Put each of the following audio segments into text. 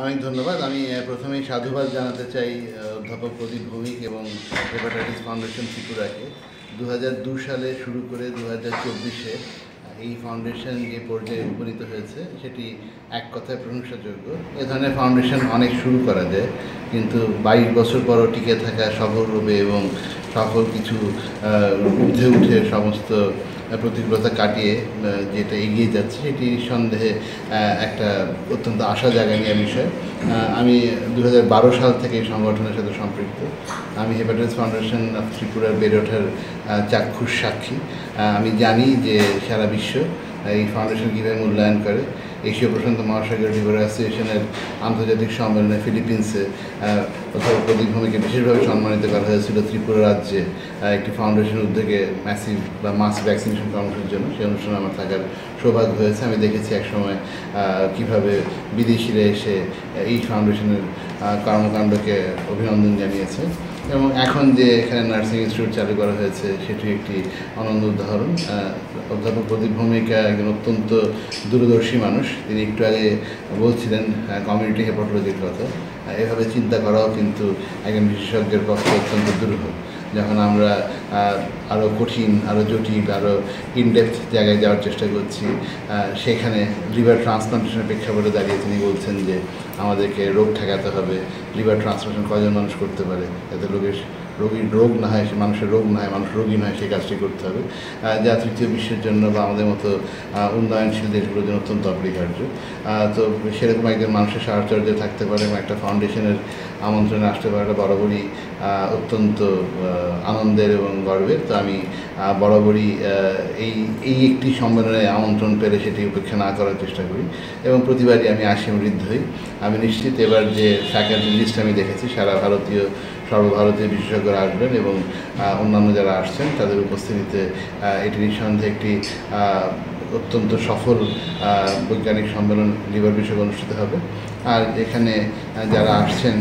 অনেক ধন্যবাদ। আমি প্রথমেই সাধুবাদ জানাতে চাই অধ্যাপক প্রদীপ ভৌমিক এবং হেপাটাইটিস ফাউন্ডেশন ত্রিপুরাকে। 2002 সালে শুরু করে 2024-এ এই ফাউন্ডেশন যে পর্যায়ে উপনীত হয়েছে সেটি এক কথায় প্রশংসাযোগ্য। এ ধরনের ফাউন্ডেশন অনেক শুরু করা যায়, কিন্তু 22 বছর পরও টিকে থাকা সফলরূপে এবং সফল কিছু ঊর্ধ্বে উঠে সমস্ত প্রতিকূলতা কাটিয়ে যেটা এগিয়ে যাচ্ছে সেটি নিঃসন্দেহে একটা অত্যন্ত আশা জাগানিয়া বিষয়। আমি 2012 সাল থেকে এই সংগঠনের সাথে সম্পৃক্ত। আমি হেপাটাইটিস ফাউন্ডেশন অফ ত্রিপুরার বেড়ে ওঠার চাক্ষুষ সাক্ষী। আমি জানি যে সারা বিশ্ব এই ফাউন্ডেশন কীভাবে মূল্যায়ন করে। এশীয় প্রশান্ত মহাসাগর লিভার অ্যাসোসিয়েশনের আন্তর্জাতিক সম্মেলনে ফিলিপিন্সে অধ্যাপক প্রদীপ ভৌমিককে বিশেষভাবে সম্মানিত করা হয়েছিল ত্রিপুরা রাজ্যে একটি ফাউন্ডেশনের উদ্যোগে ম্যাসিভ বা মাস ভ্যাকসিনেশন কর্মসূচির জন্য। সেই অনুষ্ঠানে আমার থাকার সৌভাগ্য হয়েছে। আমি দেখেছি একসময় কীভাবে বিদেশিরা এসে এই ফাউন্ডেশনের কর্মকাণ্ডকে অভিনন্দন জানিয়েছে, এবং এখন যে এখানে নার্সিং ইনস্টিটিউট চালু করা হয়েছে সেটি একটি অনন্য উদাহরণ। অধ্যাপক প্রদীপ ভৌমিক একজন অত্যন্ত দূরদর্শী মানুষ। তিনি একটু আগে বলছিলেন কমিউনিটি হেপাটোলজির কথা। এভাবে চিন্তা করাও কিন্তু একজন বিশেষজ্ঞের পক্ষে অত্যন্ত দুরূহ। যখন আমরা আরও কঠিন, আরও জটিল, আরও ইনডেপথ জায়গায় যাওয়ার চেষ্টা করছি, সেখানে লিভার ট্রান্সপ্লান্টেশনের প্রেক্ষাপটে দাঁড়িয়ে তিনি বলছেন যে আমাদেরকে রোগ ঠেকাতে হবে। লিভার ট্রান্সপ্লান্টেশন কজন মানুষ করতে পারে, যাতে রোগীর রোগ না হয়, সে মানুষের রোগ না হয়, মানুষ রোগী নয়, সেই কাজটি করতে হবে, যা তৃতীয় বিশ্বের জন্য বা আমাদের মতো উন্নয়নশীল দেশগুলোর জন্য অত্যন্ত অপরিহার্য। তো সেরকম একজন মানুষের সাহচর্যে থাকতে পারে এবং একটা ফাউন্ডেশনের আমন্ত্রণে আসতে পারাটা বরাবরই অত্যন্ত আনন্দের এবং গর্বের। তো আমি বরাবরই এই একটি সম্মেলনে আমন্ত্রণ পেলে সেটি উপেক্ষা না করার চেষ্টা করি এবং প্রতিবারই আমি আসি ঋদ্ধ হই। আমি নিশ্চিত এবার যে ফ্যাকাল্টি লিস্ট আমি দেখেছি, সর্বভারতীয় বিশেষজ্ঞরা আসবেন এবং অন্যান্য যারা আসছেন তাদের উপস্থিতিতে এটি নিঃসন্দেহে একটি অত্যন্ত সফল বৈজ্ঞানিক সম্মেলন লিভার বিষয়ক অনুষ্ঠিত হবে। আর এখানে যারা আসছেন,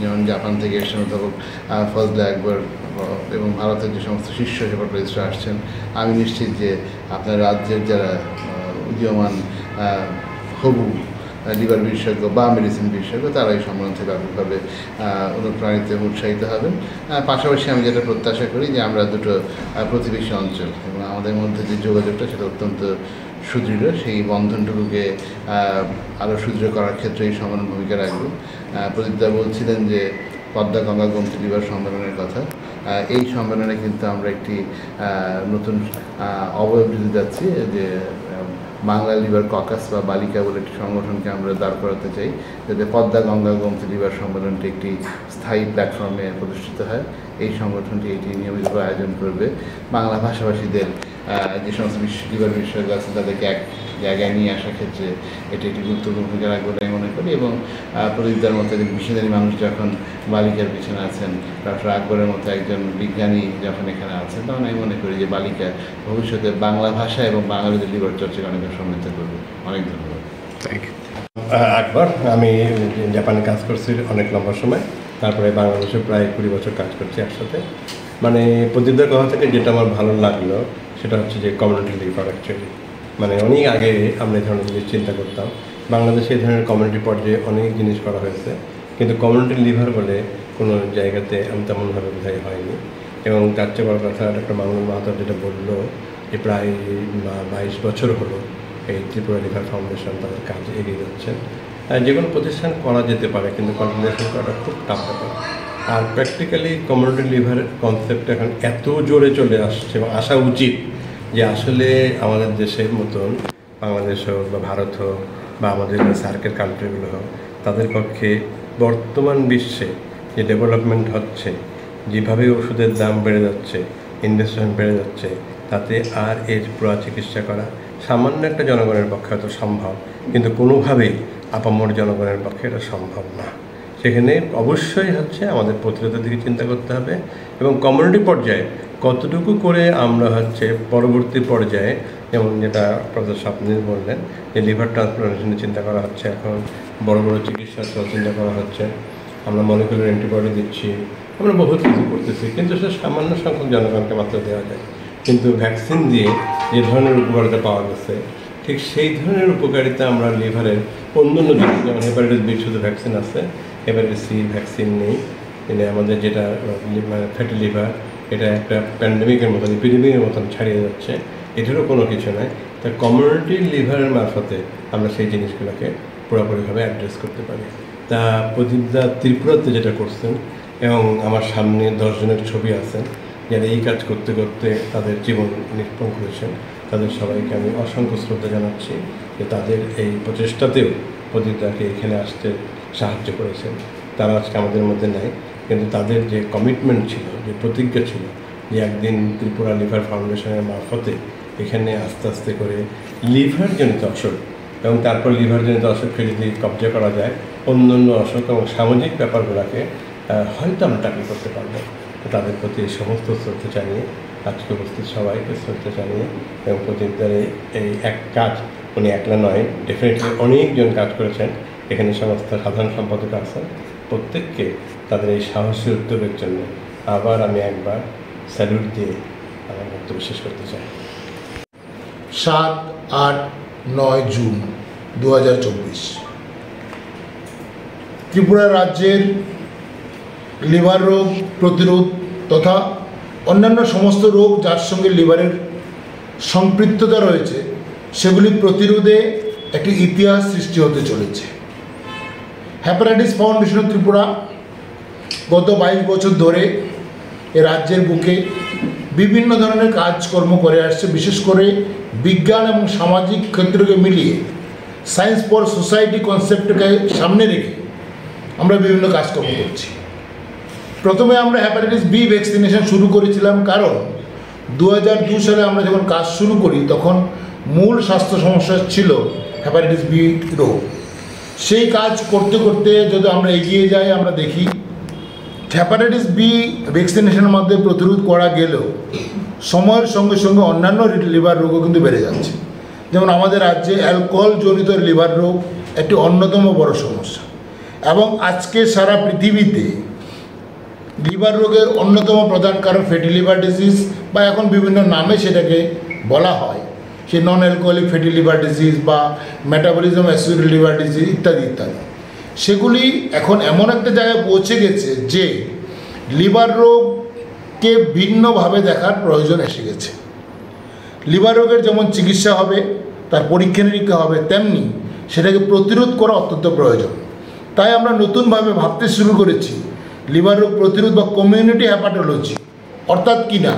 যেমন জাপান থেকে এসেছেন অধ্যাপক ফজলে আকবর এবং ভারতের যে সমস্ত শীর্ষ হেপাটোলজিস্টরা আসছেন, আমি নিশ্চিত যে আপনার রাজ্যের যারা উদীয়মান হবু লিভার বিশেষজ্ঞ বা মেডিসিন বিশেষজ্ঞ তারা এই সম্মেলন থেকে ব্যাপকভাবে অনুপ্রাণিত এবং উৎসাহিত হবেন। পাশাপাশি আমি যেটা প্রত্যাশা করি যে আমরা দুটো প্রতিবেশী অঞ্চল এবং আমাদের মধ্যে যে যোগাযোগটা সেটা অত্যন্ত সুদৃঢ়, সেই বন্ধনটুকুকে আরও সুদৃঢ় করার ক্ষেত্রে এই সম্মেলন ভূমিকা রাখবে। প্রদীপদা বলছিলেন যে পদ্মা গঙ্গা গোমতী লিভার সম্মেলনের কথা। এই সম্মেলনে কিন্তু আমরা একটি নতুন অবয়ব দিতে যাচ্ছি, যে বাংলা লিভার ককাস বা বালিকা বলে একটি সংগঠনকে আমরা দাঁড় করাতে চাই, যাতে পদ্মা গঙ্গা গোমতী লিভার সম্মেলনটি একটি স্থায়ী প্ল্যাটফর্মে প্রতিষ্ঠিত হয়। এই সংগঠনটি এটি নিয়মিতভাবে আয়োজন করবে। বাংলা ভাষাভাষীদের যে সমস্ত লিভার বিশেষজ্ঞ আছেন তাদেরকে এক জায়গায় নিয়ে আসার ক্ষেত্রে এটি একটি গুরুত্বপূর্ণ ভূমিকা রাখবে বলে আমি মনে করি। এবং প্রদীপদার মতো একজন মিশনারি মানুষ যখন বালিকার পিছনে আছেন, ডক্টর আকবরের মতো একজন বিজ্ঞানী যখন এখানে আছেন, তখন আমি মনে করি যে বালিকা ভবিষ্যতে বাংলা ভাষা এবং বাঙালিদের লিভার চর্চাকে অনেক সমৃদ্ধ করবে। অনেক ধন্যবাদ। Thank you. আকবর, আমি জাপানে কাজ করছি অনেক লম্বা সময়, তারপরে বাংলাদেশে প্রায় 20 বছর কাজ করছি একসাথে। মানে প্রদীপদার কথা থেকে যেটা আমার ভালো লাগলো সেটা হচ্ছে যে কমিউনিটি লিভার। অ্যাকচুয়ালি মানে অনেক আগে আমরা এই ধরনের জিনিস চিন্তা করতাম। বাংলাদেশে এই ধরনের কমিউনিটি পর্যায়ে অনেক জিনিস করা হয়েছে, কিন্তু কমিউনিটি লিভার বলে কোনো জায়গাতে আমি তেমনভাবে বোঝাই হয়নি। এবং তার চেয়ে বড় কথা ডক্টর মামুন মাহাতো যেটা বললো যে প্রায় 22 বছর হলো এই ত্রিপুরা লিভার ফাউন্ডেশন তাদের কাজ এগিয়ে যাচ্ছেন। যে কোনো প্রতিষ্ঠান করা যেতে পারে, কিন্তু কন্টিনিউশন করাটা খুব টাফ ব্যাপার। আর প্র্যাকটিক্যালি কমিউনিটি লিভার কনসেপ্ট এখন এত জোরে চলে আসছে এবং আসা উচিত যে আসলে আমাদের দেশের মতন বাংলাদেশ হোক বা ভারত হোক বা আমাদের সার্কেল কান্ট্রিগুলো হোক, তাদের পক্ষে বর্তমান বিশ্বে যে ডেভেলপমেন্ট হচ্ছে, যেভাবে ওষুধের দাম বেড়ে যাচ্ছে, ইনভেস্টমেন্ট বেড়ে যাচ্ছে, তাতে আর এর পুরো চিকিৎসা করা সামান্য একটা জনগণের পক্ষে হয়তো সম্ভব, কিন্তু কোনোভাবেই আপামর জনগণের পক্ষে এটা সম্ভব না। সেখানে অবশ্যই হচ্ছে আমাদের প্রতিরোধের দিকে চিন্তা করতে হবে এবং কমিউনিটি পর্যায়ে কতটুকু করে আমরা হচ্ছে পরবর্তী পর্যায়ে, যেমন যেটা প্রফেসর স্বপ্নীল বললেন যে লিভার ট্রান্সপ্লান্টেশনের চিন্তা করা হচ্ছে, এখন বড় বড় চিকিৎসা চিন্তা করা হচ্ছে, আমরা মলিকুলার অ্যান্টিবডি দিচ্ছি, আমরা বহুত কিছু করতেছি, কিন্তু সে সামান্য সংখ্যক জনগণকে মাত্র দেওয়া যায়। কিন্তু ভ্যাকসিন দিয়ে যে ধরনের উপকারিতা পাওয়া গেছে ঠিক সেই ধরনের উপকারিতা আমরা লিভারের অন্যান্য জিনিস, যেমন হেপাটাইটিস বি শুধু ভ্যাকসিন আছে, হেপাটাইটিস সি ভ্যাকসিন নেই। আমাদের যেটা ফ্যাটি লিভার, এটা একটা প্যান্ডেমিকের মতন, এপিডেমিকের মতন ছাড়িয়ে যাচ্ছে, এটারও কোনো কিছু নাই। তা কমিউনিটি লিভারের মারফতে আমরা সেই জিনিসগুলোকে পুরোপুরিভাবে অ্যাড্রেস করতে পারি। তা প্রদীপদা ত্রিপুরাতে যেটা করছেন, এবং আমার সামনে 10 জনের ছবি আছে যারা এই কাজ করতে করতে তাদের জীবন নির্বাহ করেছেন, তাদের সবাইকে আমি অসংখ্য শ্রদ্ধা জানাচ্ছি যে তাদের এই প্রচেষ্টাতেও প্রদীপদাকে এখানে আসতে সাহায্য করেছেন। তারা আজকে আমাদের মধ্যে নাই, কিন্তু তাদের যে কমিটমেন্ট ছিল, যে প্রতিজ্ঞা ছিল যে একদিন ত্রিপুরা লিভার ফাউন্ডেশনের মারফতে এখানে আস্তে আস্তে করে লিভারজনিত অসুখ এবং তারপর লিভারজনিত অসুখকে যদি কবজা করা যায়, অন্য অন্য অসুখ এবং সামাজিক ব্যাপারগুলোকে হয়তো আমরা ট্যাকল করতে পারবো। তাদের প্রতি সমস্ত শ্রদ্ধা জানিয়ে, আজকে উপস্থিত সবাইকে শ্রদ্ধা জানিয়ে, এবং প্রদীপদার এই এক কাজ উনি একলা নয়, ডেফিনেটলি অনেকজন কাজ করেছেন। এখানে সমস্ত সাধারণ সম্পাদক আছেন, প্রত্যেককে তাদের এই সাহসী উদ্যোগের জন্য আবার আমি একবার স্যালুট দিয়ে আমার বক্তব্য শেষ করতে চাই। 7, 8, 9 জুন 2024 ত্রিপুরা রাজ্যের লিভার রোগ প্রতিরোধ তথা অন্যান্য সমস্ত রোগ যার সঙ্গে লিভারের সম্পৃক্ততা রয়েছে সেগুলি প্রতিরোধে একটি ইতিহাস সৃষ্টি হতে চলেছে। হেপাটাইটিস ফাউন্ডেশন অফ ত্রিপুরা গত 22 বছর ধরে এ রাজ্যের বুকে বিভিন্ন ধরনের কাজকর্ম করে আসছে, বিশেষ করে বিজ্ঞান এবং সামাজিক ক্ষেত্রকে মিলিয়ে সায়েন্স ফর সোসাইটি কনসেপ্টকে সামনে রেখে আমরা বিভিন্ন কাজকর্ম করছি। প্রথমে আমরা হেপাটাইটিস বি ভ্যাকসিনেশন শুরু করেছিলাম, কারণ 2002 সালে আমরা যখন কাজ শুরু করি তখন মূল স্বাস্থ্য সমস্যা ছিল হেপাটাইটিস বি রোগ। সেই কাজ করতে করতে যদি আমরা এগিয়ে যাই, আমরা দেখি হেপাটাইটিস বি ভ্যাকসিনেশনের মধ্যে প্রতিরোধ করা গেলেও সময়ের সঙ্গে সঙ্গে অন্যান্য লিভার রোগও কিন্তু বেড়ে যাচ্ছে। যেমন আমাদের রাজ্যে অ্যালকোহলজনিত লিভার রোগ একটি অন্যতম বড় সমস্যা, এবং আজকে সারা পৃথিবীতে লিভার রোগের অন্যতম প্রধান কারণ ফ্যাটি লিভার ডিজিজ, বা এখন বিভিন্ন নামে সেটাকে বলা হয়, সে non alcoholic fatty liver disease বা মেটাবলিজম অ্যাসোসিয়েটেড লিভার ডিজিজ ইত্যাদি ইত্যাদি। সেগুলি এখন এমন একটা জায়গায় পৌঁছে গেছে যে লিভার রোগকে ভিন্নভাবে দেখার প্রয়োজন এসে গেছে। লিভার রোগের যেমন চিকিৎসা হবে, তার পরীক্ষা নিরীক্ষা হবে, তেমনি সেটাকে প্রতিরোধ করা অত্যন্ত প্রয়োজন। তাই আমরা নতুনভাবে ভাবতে শুরু করেছি লিভার রোগ প্রতিরোধ বা কমিউনিটি হেপাটোলজি। অর্থাৎ কি না,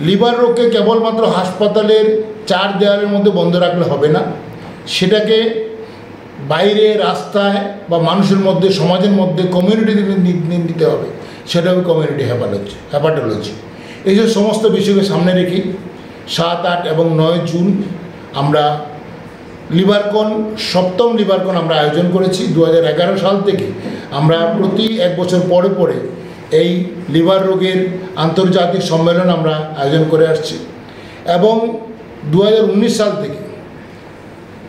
লিভার রোগকে কেবলমাত্র হাসপাতালের 4 দেওয়ালের মধ্যে বন্ধ রাখলে হবে না, সেটাকে বাইরে রাস্তায় বা মানুষের মধ্যে, সমাজের মধ্যে কমিউনিটিতে নিতে হবে। সেটা হবে কমিউনিটি হেপাটোলজি। এইসব সমস্ত বিষয়কে সামনে রেখে 7, 8 এবং 9 জুন আমরা লিভারকন, 7ম লিভারকন আমরা আয়োজন করেছি। 2011 সাল থেকে আমরা প্রতি 1 বছর পরে পরে এই লিভার রোগের আন্তর্জাতিক সম্মেলন আমরা আয়োজন করে আসছি, এবং 2019 সাল থেকে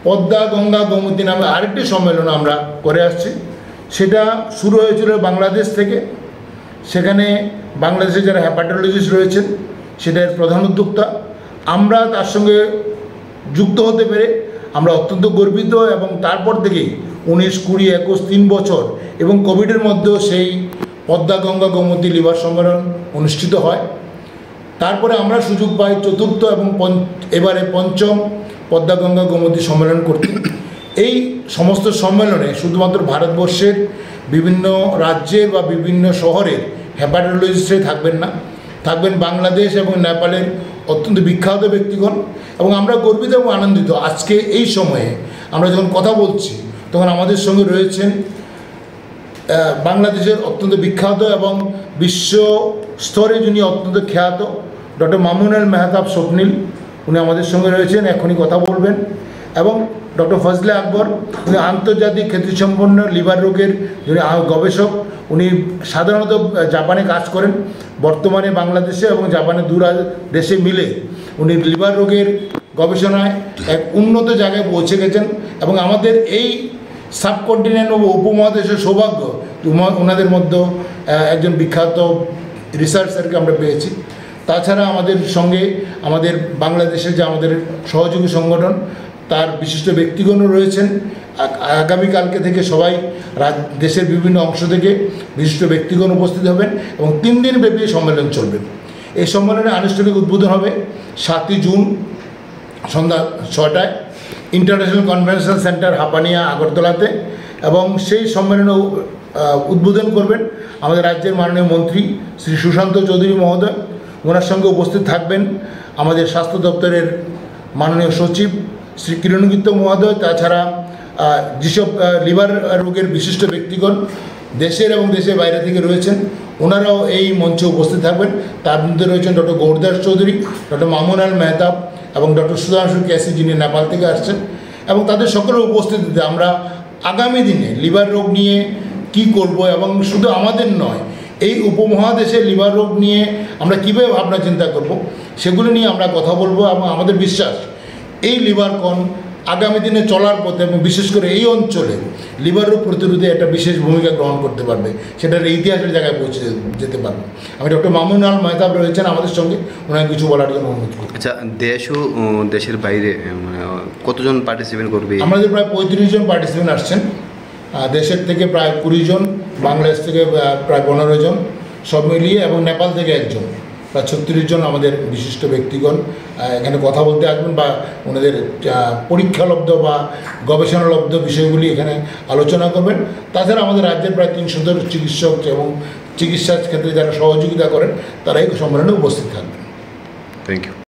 পদ্মা গঙ্গা গোমতী নামে আরেকটি সম্মেলন আমরা করে আসছি। সেটা শুরু হয়েছিল বাংলাদেশ থেকে। সেখানে বাংলাদেশে যারা হেপাটোলজিস্ট রয়েছেন সেটার প্রধান উদ্যোক্তা, আমরা তার সঙ্গে যুক্ত হতে পেরে আমরা অত্যন্ত গর্বিত। এবং তারপর থেকেই 19, 20, 21, 3 বছর এবং কোভিডের মধ্যেও সেই পদ্মা গঙ্গা গোমতী লিভার সম্মেলন অনুষ্ঠিত হয়। তারপরে আমরা সুযোগ পাই 4র্থ এবং এবারে 5ম পদ্মা গঙ্গা গোমতী সম্মেলন করতে। এই সমস্ত সম্মেলনে শুধুমাত্র ভারতবর্ষের বিভিন্ন রাজ্যের বা বিভিন্ন শহরের হেপাটোলজিস্টরাই থাকবেন না, থাকবেন বাংলাদেশ এবং নেপালের অত্যন্ত বিখ্যাত ব্যক্তিগণ। এবং আমরা গর্বিত এবং আনন্দিত আজকে এই সময়ে আমরা যখন কথা বলছি তখন আমাদের সঙ্গে রয়েছেন বাংলাদেশের অত্যন্ত বিখ্যাত এবং বিশ্ব স্তরে যিনি অত্যন্ত খ্যাত ডক্টর মামুনুল মেহতাব স্বপ্নিল, উনি আমাদের সঙ্গে রয়েছেন, এখনই কথা বলবেন। এবং ডক্টর ফজলে আকবর, উনি আন্তর্জাতিক খ্যাতিসম্পন্ন লিভার রোগের যিনি গবেষক। উনি সাধারণত জাপানে কাজ করেন, বর্তমানে বাংলাদেশে এবং জাপানে 2 দেশে মিলে উনি লিভার রোগের গবেষণায় এক উন্নত জায়গায় পৌঁছে গেছেন। এবং আমাদের এই সাবকন্টিনেন্ট ও উপমহাদেশের সৌভাগ্য ওনাদের মধ্যে একজন বিখ্যাত রিসার্চারকে আমরা পেয়েছি। তাছাড়া আমাদের সঙ্গে আমাদের বাংলাদেশের যে আমাদের সহযোগী সংগঠন তার বিশিষ্ট ব্যক্তিগণও রয়েছেন। আগামীকালকে থেকে সবাই দেশের বিভিন্ন অংশ থেকে বিশিষ্ট ব্যক্তিগণ উপস্থিত হবেন এবং 3 দিন ব্যাপী সম্মেলন চলবে। এই সম্মেলনে আনুষ্ঠানিক উদ্বোধন হবে 7ই জুন সন্ধ্যা 6টায় ইন্টারন্যাশনাল কনভেনশন সেন্টার হাপানিয়া আগরতলাতে, এবং সেই সম্মেলনে উদ্বোধন করবেন আমাদের রাজ্যের মাননীয় মন্ত্রী শ্রী সুশান্ত চৌধুরী মহোদয়। ওনার সঙ্গে উপস্থিত থাকবেন আমাদের স্বাস্থ্য দপ্তরের মাননীয় সচিব শ্রী কিরণগীত মহোদয়। তাছাড়া যেসব লিভার রোগের বিশিষ্ট ব্যক্তিগণ দেশের এবং দেশের বাইরে থেকে রয়েছেন, ওনারাও এই মঞ্চে উপস্থিত থাকবেন। তার মধ্যে রয়েছেন ডক্টর গৌরদাস চৌধুরী, ডক্টর মামুনাল মেহতাব এবং ডক্টর সুধাংশু ক্যাসি, যিনি নেপাল থেকে আসছেন। এবং তাদের সকলের উপস্থিতিতে আমরা আগামী দিনে লিভার রোগ নিয়ে কি করব, এবং শুধু আমাদের নয়, এই উপমহাদেশে লিভার রোগ নিয়ে আমরা কীভাবে ভাবনা চিন্তা করব, সেগুলো নিয়ে আমরা কথা বলবো। এবং আমাদের বিশ্বাস এই লিভারকন আগামী দিনে চলার পথে এবং বিশেষ করে এই অঞ্চলে লিভার রোগ প্রতিরোধে একটা বিশেষ ভূমিকা গ্রহণ করতে পারবে, সেটার ইতিহাসের জায়গায় পৌঁছে যেতে পারবে। আমি ডক্টর মামুনাল মেহতাব রয়েছেন আমাদের সঙ্গে, ওনাকে কিছু বলার জন্য অনুরোধ করব। আচ্ছা, দেশ ও দেশের বাইরে মানে কতজন পার্টিসিপেট করবে? আমাদের প্রায় 35 জন পার্টিসিপেন্ট আসছেন। দেশের থেকে প্রায় 20 জন, বাংলাদেশ থেকে প্রায় 15 জন, সব মিলিয়ে, এবং নেপাল থেকে একজন, প্রায় 36 জন আমাদের বিশিষ্ট ব্যক্তিগণ এখানে কথা বলতে আসবেন বা ওনাদের পরীক্ষালব্ধ বা গবেষণালব্ধ বিষয়গুলি এখানে আলোচনা করবেন। তাছাড়া আমাদের রাজ্যের প্রায় 300 জন চিকিৎসক এবং চিকিৎসার ক্ষেত্রে যারা সহযোগিতা করেন তারা এই সম্মেলনে উপস্থিত থাকবেন। Thank you.